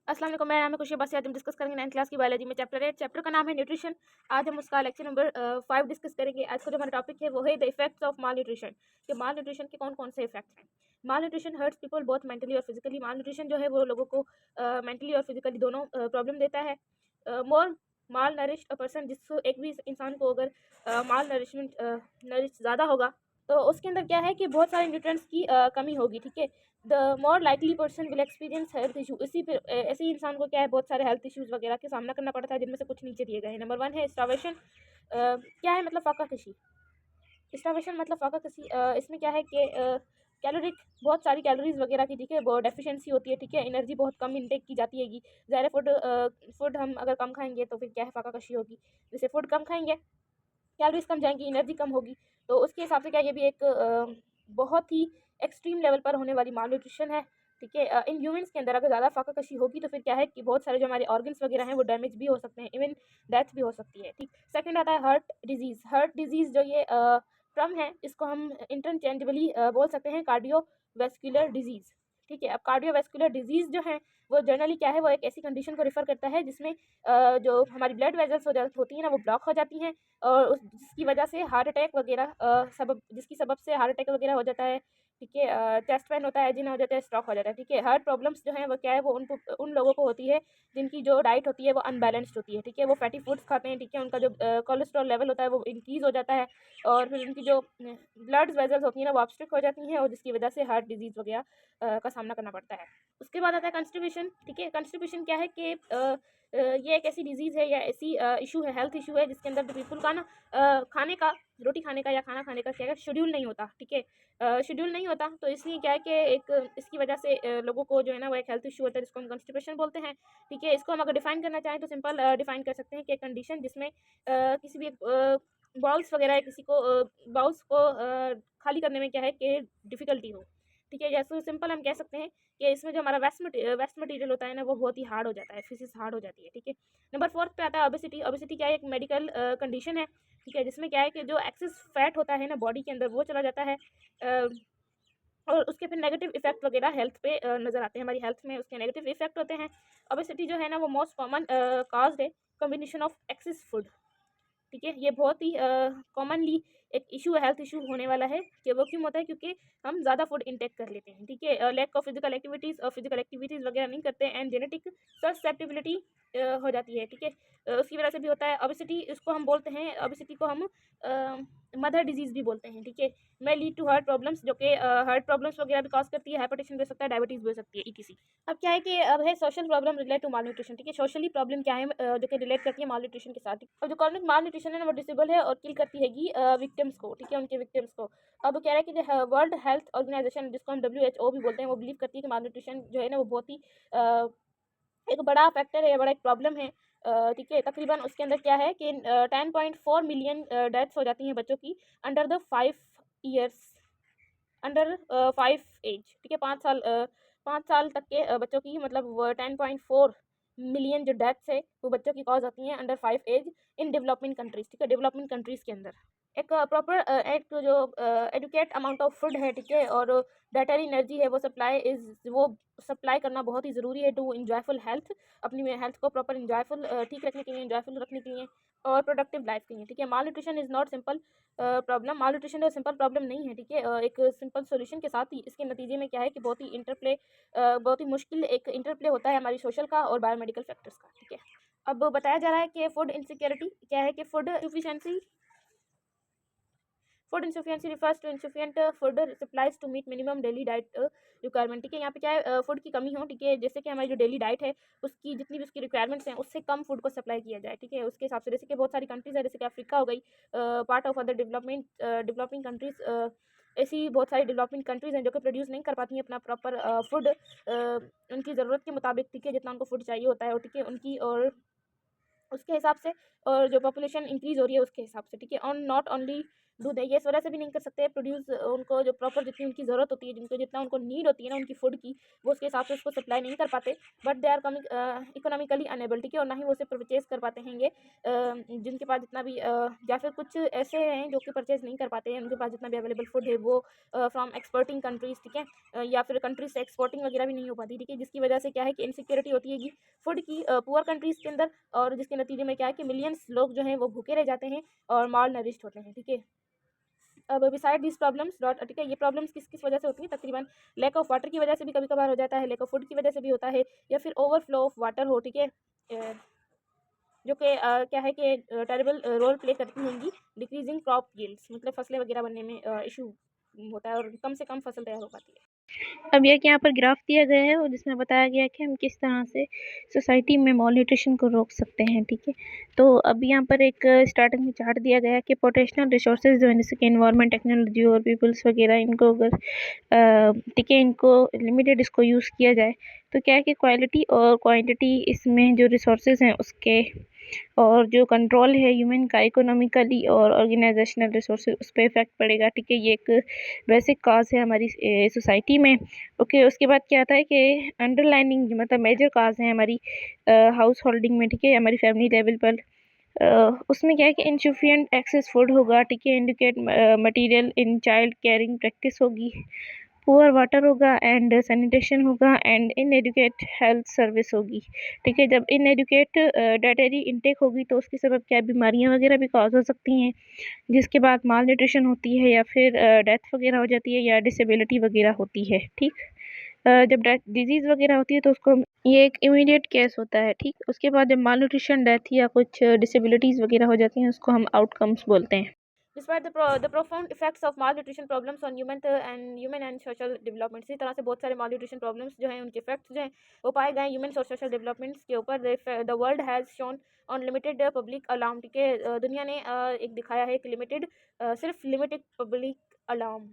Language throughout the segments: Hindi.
अस्सलाम वालेकुम, मेरा नाम है खुशी बस। आज हम डिस्कस करेंगे 9th क्लास की बायोलॉजी में चैप्टर 8। चैप्टर का नाम है न्यूट्रिशन। आज हम उसका लेक्चर नंबर 5 डिस्कस करेंगे। आज का जो हमारा टॉपिक है वो है the effects of mall nutrition, कि माल न्यूट्रिशन के कौन कौन से इफेक्ट्स हैं। माल न्यूट्रिशन हर्ट्स पीपल बहुत मेंटली और फिजिकली। माल न्यूट्रिशन जो है वो लोगों को मेंटली और फिजिकली दोनों प्रॉब्लम देता है। मोर माल नरिश अ पर्सन, जिसको एक भी इंसान को अगर माल नरिशमेंट नरिश ज़्यादा होगा तो उसके अंदर क्या है कि बहुत सारे न्यूट्रिएंट्स की कमी होगी। ठीक है, the more likely person will experience health issue. इसी पे ऐसे ही इंसान को क्या है, बहुत सारे हेल्थ इश्यूज वगैरह का सामना करना पड़ता है, जिनमें से कुछ नीचे दिए गए हैं। नंबर 1 है स्टार्वेशन। क्या है मतलब फाका कशी। स्टार्वेशन मतलब फाका कशी, इसमें क्या है कि कैलोरिक बहुत सारी कैलोरीज वगैरह की, ठीक है, वो डेफिशिएंसी होती है। ठीक है, एनर्जी बहुत कम इंटेक की जाती है। ज़ाहिर फूड हम अगर कम खाएंगे तो फिर क्या है, फाका कशी होगी। जैसे फूड कम खाएंगे, कैलोरीज कम जाएंगी, एनर्जी कम होगी, तो उसके हिसाब से क्या ये भी एक बहुत ही एक्सट्रीम लेवल पर होने वाली माल न्यूट्रिशन है। ठीक है, इन ह्यूमंस के अंदर अगर ज़्यादा फाका कशी होगी तो फिर क्या है कि बहुत सारे जो हमारे ऑर्गन्स वगैरह हैं वो डैमेज भी हो सकते हैं, इवन डेथ भी हो सकती है। ठीक, सेकंड आता है हार्ट डिजीज़। हार्ट डिजीज़ जो ये टर्म है, इसको हम इंटरचेंजेबली बोल सकते हैं कार्डियोवैस्कुलर डिजीज़। ठीक है, अब कार्डियोवैस्कुलर डिजीज़ जो है वो जनरली क्या है, वो एक ऐसी कंडीशन को रिफ़र करता है जिसमें जो हमारी ब्लड वेजल्स होती हैं ना, वो ब्लॉक हो जाती हैं, और उस जिसकी वजह से हार्ट अटैक वगैरह जिसकी सबब से हार्ट अटैक वगैरह हो जाता है। ठीक है, चेस्ट पेन होता है, जिन्हें हो जाता है स्ट्रोक हो जाता है। ठीक है, हार्ट प्रॉब्लम्स जो हैं वो क्या है, वो उन लोगों को होती है जिनकी जो डाइट होती है वो अनबैलेंस्ड होती है। ठीक है, वो फैटी फूड्स खाते हैं। ठीक है, उनका जो कोलेस्ट्रॉल लेवल होता है वो इंक्रीज़ हो जाता है, और फिर उनकी जो ब्लड वेजल्स होती हैं ना, वो ऑब्स्ट्रिक्ट हो जाती हैं, और जिसकी वजह से हार्ट डिजीज़ वगैरह का सामना करना पड़ता है। उसके बाद आता है कंस्टिपेशन। ठीक है, कंस्टिपेशन क्या है कि ये एक ऐसी डिजीज़ है या ऐसी इशू है, हेल्थ इशू है, जिसके अंदर पीपल का ना खाने का, रोटी खाने का या खाना खाने का क्या है, शेड्यूल नहीं होता। ठीक है, शेड्यूल नहीं होता, तो इसलिए क्या है कि एक इसकी वजह से लोगों को जो है ना वो एक हेल्थ इशू होता है, जिसको हम कंस्टिपेशन बोलते हैं। ठीक है, इसको हम अगर डिफाइन करना चाहें तो सिंपल डिफाइन कर सकते हैं कि कंडीशन जिसमें किसी भी बाउल्स वगैरह, किसी को बाउल्स को खाली करने में क्या है कि डिफ़िकल्टी हो। ठीक है, जैसे सिंपल हम कह सकते हैं कि इसमें जो हमारा वेस्ट मटेरियल होता है ना, वो बहुत ही हार्ड हो जाता है, फिजिक्स हार्ड हो जाती है। ठीक है, नंबर 4 पे आता है ओबेसिटी। ओबेसिटी क्या है, एक मेडिकल कंडीशन है। ठीक है, जिसमें क्या है कि जो एक्सेस फैट होता है ना बॉडी के अंदर, वो चला जाता है, अ, और उसके फिर नेगेटिव इफेक्ट वगैरह हेल्थ पे नज़र आते हैं, हमारी हेल्थ में उसके नेगेटिव इफेक्ट होते हैं। ओबेसिटी जो है ना वो मोस्ट कॉमन काज्ड है कॉम्बिनेशन ऑफ एक्सेस फूड। ठीक है, ये बहुत ही कॉमनली एक इशू है, हेल्थ इशू होने वाला है, कि वो क्यों होता है, क्योंकि हम ज़्यादा फूड इंटेक कर लेते हैं। ठीक है, लैक ऑफ फिजिकल एक्टिविटीज़ वगैरह नहीं करते हैं, एंड जेनेटिक ससेप्टिबिलिटी हो जाती है। ठीक है, उसकी वजह से भी होता है ओबेसिटी। इसको हम बोलते हैं, ओबेसिटी को हम मदर डिजीज़ भी बोलते हैं। ठीक है, में लीड टू हार्ट प्रॉब्लम्स, जो कि हार्ट प्रॉब्लम्स वगैरह भी कॉज करती है, हाइपरटेंशन भी हो सकता है, डायबिटीज़ भी हो सकती है, ईटीसी। अब क्या है कि अब है social problem relate to malnutrition. ठीक है, सोशली प्रॉब्लम क्या है, जो कि रिलेट करती है माल न्यूट्रिशन के साथ। अब जो कॉर्निक माल न्यूट्रिशन है ना, वो डिसेबल है और किल करती हैगी विक्टिम्स को। ठीक है, उनके विक्टिम्स को। अब कह रहा है कि जो वर्ल्ड हेल्थ ऑर्गेनाइजेशन, जिसको हम WHO भी बोलते हैं, वो बिलीव करती है कि माल न्यूट्रिशन जो है ना वो बहुत ही एक बड़ा फैक्टर है या बड़ा एक प्रॉब्लम है। ठीक है, तकरीबन उसके अंदर क्या है कि 10.4 मिलियन डेथ्स हो जाती हैं बच्चों की under the 5 years, under 5 age. ठीक है, 5 साल तक के बच्चों की, मतलब 10.4 मिलियन जो डेथ्स है वो बच्चों की कॉज होती हैं under 5 age in development countries. ठीक है, डेवलपमेंट कंट्रीज़ के अंदर एक प्रॉपर एक जो एडुकेट अमाउंट ऑफ फूड है। ठीक है, और डाइटरी एनर्जी है, वो सप्लाई करना बहुत ही ज़रूरी है टू इंजॉयफुल हेल्थ, अपनी हेल्थ को प्रॉपर इंजॉयफुल ठीक रखने के लिए, इंजॉयफुल रखने के लिए, और प्रोडक्टिव लाइफ के लिए। ठीक है, malnutrition is not simple problem. Malnutrition simple problem नहीं है। ठीक है, एक सिंपल सॉल्यूशन के साथ ही इसके नतीजे में क्या है कि बहुत ही मुश्किल एक इंटरप्ले होता है हमारी सोशल का और बायोमेडिकल फैक्टर्स का। ठीक है, अब बताया जा रहा है कि फूड इनसिक्योरिटी क्या है, कि food insufficiency refers to insufficient food supplies to meet minimum daily diet requirement. ठीक है, यहाँ पे क्या है, फूड की कमी हो। ठीक है, जैसे कि हमारी जो डेली डाइट है उसकी जितनी भी उसकी रिक्वायरमेंट्स हैं उससे कम फूड को सप्लाई किया जाए। ठीक है, उसके हिसाब से जैसे कि बहुत सारी कंट्रीज़ है, जैसे कि अफ्रीका हो गई, part of other developing countries, ऐसी बहुत सारी डेवलपिंग कंट्रीज़ हैं जो कि प्रोड्यूस नहीं कर पाती हैं अपना प्रॉपर फूड उनकी ज़रूरत के मुताबिक। ठीक है, जितना उनको फूड चाहिए होता है, और ठीक है उनकी, और उसके हिसाब से, और जो पॉपुलेशन इंक्रीज़ हो रही है उसके हिसाब से। ठीक है, और नॉट ओनली डू दे, ये इस वजह से भी नहीं कर सकते प्रोड्यूस, उनको जो प्रॉपर जितनी उनकी ज़रूरत होती है, जिनको जितना उनको नीड होती है ना उनकी फूड की, वो उसके हिसाब से उसको सप्लाई नहीं कर पाते। But they are coming economically unable, ठीक है, और ना ही वो उसे परचेज़ कर पाते हैंगे, जिनके पास जितना भी या फिर कुछ ऐसे हैं जो कि परचेज़ नहीं कर पाते हैं, उनके पास जितना भी अवेलेबल फूड है वो फ्रॉम एक्सपोर्टिंग कंट्रीज़, ठीक है, या फिर कंट्रीज से एक्सपोर्टिंग वगैरह भी नहीं हो पाती, ठीक है, जिसकी वजह से क्या है कि इनसिक्योरिटी होती है कि फूड की पुअर कंट्रीज़ के अंदर, और जिसके नतीजे में क्या है कि मिलियंस लोग जो हैं वो भूखे रह जाते हैं और माल नरिश्ड होते हैं, ठीक है। अब बिसाइड दिस प्रॉब्लम्स डॉट, ठीक है, ये प्रॉब्लम्स किस किस वजह से होती हैं, तकरीबन लैक ऑफ वाटर की वजह से भी कभी कभार हो जाता है, लैक ऑफ फूड की वजह से भी होता है, या फिर ओवरफ्लो ऑफ वाटर हो, ठीक है, जो कि क्या है कि टेरेबल रोल प्ले करती होंगी डिक्रीजिंग क्रॉप यील्ड्स, मतलब फसलें वगैरह बनने में इशू होता है और कम से कम फसल तैयार हो पाती है। अब यह कि यहाँ पर ग्राफ दिया गया है और जिसमें बताया गया है कि हम किस तरह से सोसाइटी में मॉल न्यूट्रिशन को रोक सकते हैं, ठीक है। तो अब यहाँ पर एक स्टार्टिंग में चार्ट दिया गया है कि पोटेंशियल रिसोर्सेज जो है जैसे कि एनवायरनमेंट, टेक्नोलॉजी और पीपल्स वगैरह, इनको अगर ठीक है इनको लिमिटेड इसको यूज़ किया जाए तो क्या है कि क्वालिटी और क्वांटिटी इसमें जो रिसोर्सेज हैं उसके और जो कंट्रोल है ह्यूमन का इकोनॉमिकली और ऑर्गेनाइजेशनल रिसोर्सेज उस पर इफेक्ट पड़ेगा, ठीक है। ये एक बेसिक काज है हमारी सोसाइटी में। ओके, उसके बाद क्या आता है कि अंडरलाइनिंग मतलब मेजर काज है हमारी हाउस होल्डिंग में, ठीक है, हमारी फैमिली लेवल पर। उसमें क्या है कि इनसफिशिएंट एक्सेस फूड होगा, ठीक है, indicate material in child caring practice होगी, पुअर वाटर होगा एंड सैनिटेशन होगा एंड इनएडुकेट हेल्थ सर्विस होगी, ठीक है। जब इनएडुकेट डाइटरी इनटेक होगी तो उसके सबब क्या बीमारियां वगैरह भी कॉज हो सकती हैं, जिसके बाद माल न्यूट्रिशन होती है या फिर डेथ वगैरह हो जाती है या डिसेबिलिटी वगैरह होती है, ठीक। जब डेथ डिजीज़ वगैरह होती है तो उसको ये एक इमीडिएट केस होता है, ठीक। उसके बाद जब माल न्यूट्रिशन, डेथ या कुछ डिसेबिलिटीज़ वगैरह हो जाती हैं उसको हम आउटकम्स बोलते हैं। Despite the profound effects of malnutrition problems on human and social development, इसी तरह से बहुत सारे malnutrition problems जो हैं उनके effects जो हैं वो पाए गए ह्यूमन और सोशल डेवलपमेंट्स के ऊपर। The world has shown on limited public alarm, ठीक है, दुनिया ने एक दिखाया है कि लिमिटेड, सिर्फ लिमिटेड पब्लिक अलार्म।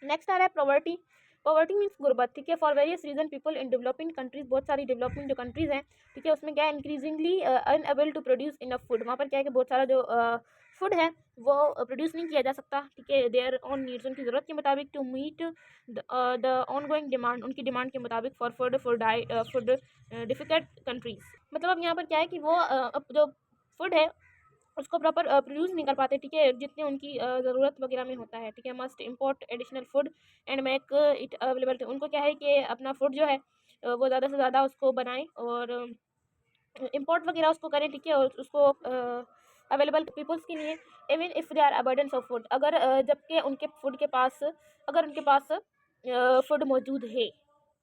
नेक्स्ट आ रहा है पॉवर्टी। पॉवर्टी मीन्स गुर्बत, ठीक है, for various reason people in developing countries, बहुत सारी डेवलपिंग जो कंट्रीज हैं, ठीक है, उसमें क्या है increasingly unable to produce enough food, वहाँ पर क्या है कि बहुत सारा जो फूड है वो प्रोड्यूस नहीं किया जा सकता, ठीक है, देयर ऑन नीड्स, उनकी ज़रूरत के मुताबिक, to meet the ongoing demand, उनकी डिमांड के मुताबिक, फॉर फूड डिफिकल्ट कंट्रीज। मतलब अब यहाँ पर क्या है कि वो अब जो फूड है उसको प्रॉपर प्रोड्यूस नहीं कर पाते, ठीक है, जितने उनकी ज़रूरत वगैरह में होता है, ठीक है, must import additional food and make it available. उनको क्या है कि अपना फूड जो है वो ज़्यादा से ज़्यादा उसको बनाएं और इम्पोर्ट वगैरह उसको करें, ठीक है, और उसको अवेलेबल पीपल्स के लिए, even if they are abundance of food, अगर जबकि उनके फूड के पास, अगर उनके पास फूड मौजूद है,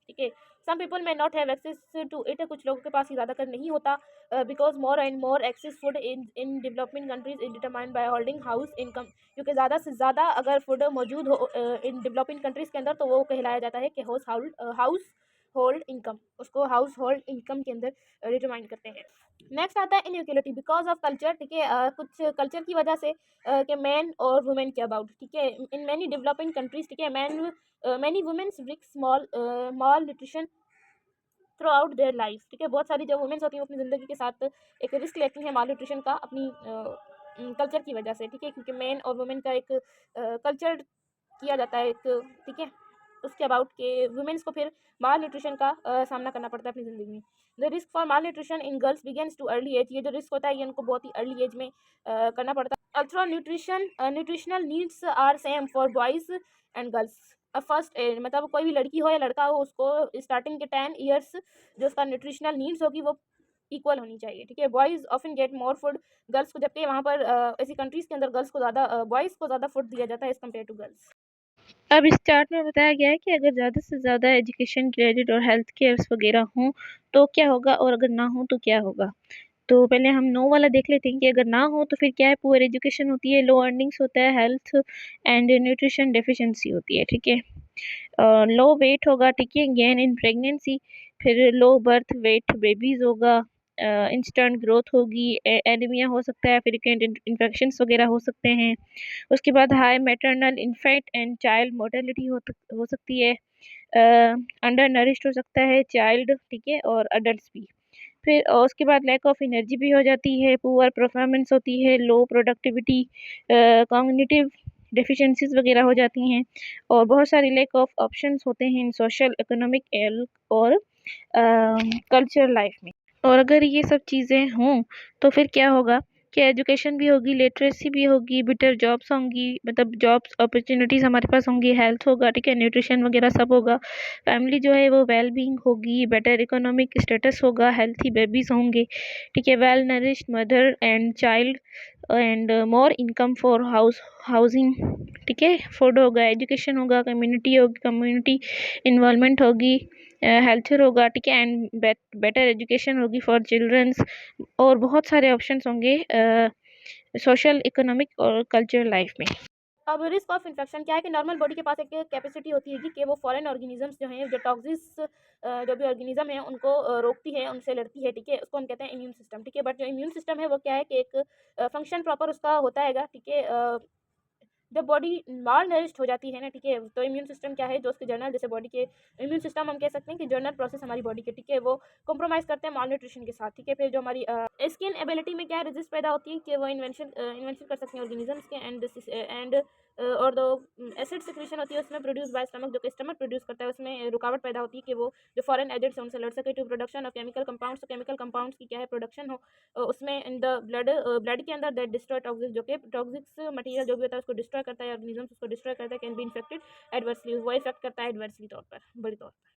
ठीक है। Some people may not have access to it, कुछ लोगों के पास ये ज़्यादातर नहीं होता, because more and more access food in development countries is determined by holding house income, क्योंकि ज़्यादा से ज़्यादा अगर फूड मौजूद हो इन डेवलपिंग कंट्रीज़ के अंदर तो वो कहलाया जाता है कि हाउस होल्ड इनकम, उसको हाउस होल्ड इनकम के अंदर डिटरमाइन करते हैं। नेक्स्ट आता है इनइक्वलिटी बिकॉज ऑफ कल्चर, ठीक है, कुछ कल्चर की वजह से कि मैन और वुमेन के अबाउट, ठीक है, इन मैनी डेवलपिंग कंट्रीज, ठीक है, many womens risk small malnutrition throughout their life, ठीक है, बहुत सारी जो वुमेन्स होती हैं वो अपनी ज़िंदगी के साथ एक रिस्क लेती हैं माल न्यूट्रिशन का अपनी कल्चर की वजह से, ठीक है, क्योंकि मैन और वुमेन का एक कल्चर किया जाता है एक, ठीक है, उसके अबाउट के वुमेन्स को फिर माल न्यूट्रिशन का सामना करना पड़ता है अपनी ज़िंदगी में। The risk for malnutrition in girls begins to early age, ये जो रिस्क होता है ये उनको बहुत ही अर्ली एज में करना पड़ता है। Ultra nutritional needs are same for boys and girls. First age मतलब कोई भी लड़की हो या लड़का हो उसको स्टार्टिंग के 10 ईयर्स जो उसका न्यूट्रिशनल नीड्स होगी वो इक्वल होनी चाहिए, ठीक है। Boys often get more food girls को, जबकि वहाँ पर ऐसी कंट्रीज़ के अंदर गर्ल्स को ज़्यादा बॉयज़ को ज़्यादा फूड दिया जाता है एज़ कम्पेयर टू गर्ल्स। अब इस चार्ट में बताया गया है कि अगर ज़्यादा से ज़्यादा एजुकेशन, क्रेडिट और हेल्थ केयर्स वगैरह हों तो क्या होगा और अगर ना हो तो क्या होगा। तो पहले हम नो वाला देख लेते हैं कि अगर ना हो तो फिर क्या है, पुअर एजुकेशन होती है, लो अर्निंग्स होता है, हेल्थ एंड न्यूट्रिशन डेफिशिएंसी होती है, ठीक है। लो वेट होगा, ठीक है, गेन इन प्रेगनेंसी, फिर लो बर्थ वेट बेबीज़ होगा, इंस्टेंट ग्रोथ होगी, एनीमिया हो सकता है, फ्रीक्वेंट इन्फेक्शंस वगैरह हो सकते हैं। उसके बाद high maternal infant and child mortality हो सकती है, अंडर नरिश्ड हो सकता है चाइल्ड, ठीक है, और अडल्ट भी। फिर उसके बाद लैक ऑफ एनर्जी भी हो जाती है, पुअर परफॉर्मेंस होती है, लो प्रोडक्टिविटी, कॉग्निटिव डेफिशिएंसीज वगैरह हो जाती हैं और बहुत सारी लैक ऑफ ऑप्शंस होते हैं इन सोशल इकोनॉमिक और कल्चरल लाइफ में। और अगर ये सब चीज़ें हों तो फिर क्या होगा कि एजुकेशन भी होगी, लिटरेसी भी होगी, बेटर जॉब्स होंगी, मतलब जॉब्स अपॉर्चुनिटीज़ हमारे पास होंगी, हेल्थ होगा, ठीक है, न्यूट्रिशन वगैरह सब होगा, फैमिली जो है वो वेल बीइंग होगी, बेटर इकोनॉमिक स्टेटस होगा, हेल्थी बेबीज़ होंगे, ठीक है, well nourished mother and child and more income for housing, ठीक है, फूड होगा, एजुकेशन होगा, कम्युनिटी होगी, कम्युनिटी इन्वॉल्वमेंट होगी, हेल्थ होगा, ठीक है, एंड बेटर एजुकेशन होगी फॉर चिल्ड्रंस और बहुत सारे ऑप्शंस होंगे सोशल इकोनॉमिक और कल्चरल लाइफ में। अब रिस्क ऑफ इन्फेक्शन क्या है कि नॉर्मल बॉडी के पास एक कैपेसिटी होती है कि वो फॉरेन ऑर्गेनिजम्स जो हैं, जो टॉक्सिस जो भी ऑर्गेनिज्म है उनको रोकती है, उनसे लड़ती है, ठीक है, उसको हम कहते हैं इम्यून सिस्टम, ठीक है। बट जो इम्यून सिस्टम है वो क्या है कि एक फंक्शन प्रॉपर उसका होता हैगा, ठीक है। जब बॉडी माल नरिश्ड हो जाती है ना, ठीक है, तो इम्यून सिस्टम क्या है, जो उसके जर्नल जैसे बॉडी के इम्यून सिस्टम हम कह सकते हैं कि जर्नल प्रोसेस हमारी बॉडी के, ठीक है, वो कॉम्प्रोमाइज़ करते हैं माल न्यूट्रिशन के साथ, ठीक है। फिर जो हमारी स्किन एबिलिटी में क्या रेजिस्ट पैदा होती है कि वो इन्वेंशन कर सकते हैं ऑर्गेनिजम्स के एंड और दो एसिड सिक्रीशन होती है उसमें प्रोड्यूस बाय स्टमक, जो कि स्टमक प्रोड्यूस करता है, उसमें रुकावट पैदा होती है कि वो जो फॉरेन एजेंट्स हैं उनसे लड़ सके। To production of chemical compounds, तो केमिकल कंपाउंड्स की क्या है प्रोडक्शन हो उसमें इन द ब्लड के अंदर दैट डिस्ट्रॉय टॉक्सिक, जो कि टॉक्सिक्स मटेरियल जो भी होता है उसको डिस्ट्रॉय करता है, ऑर्गेनिजम्स उसको डिस्ट्रॉय करता है, कैन बी इन्फेक्टेड एडवर्सली, वो इफेक्ट करता है एडवर्सली तौर पर, बड़ी तौर पर।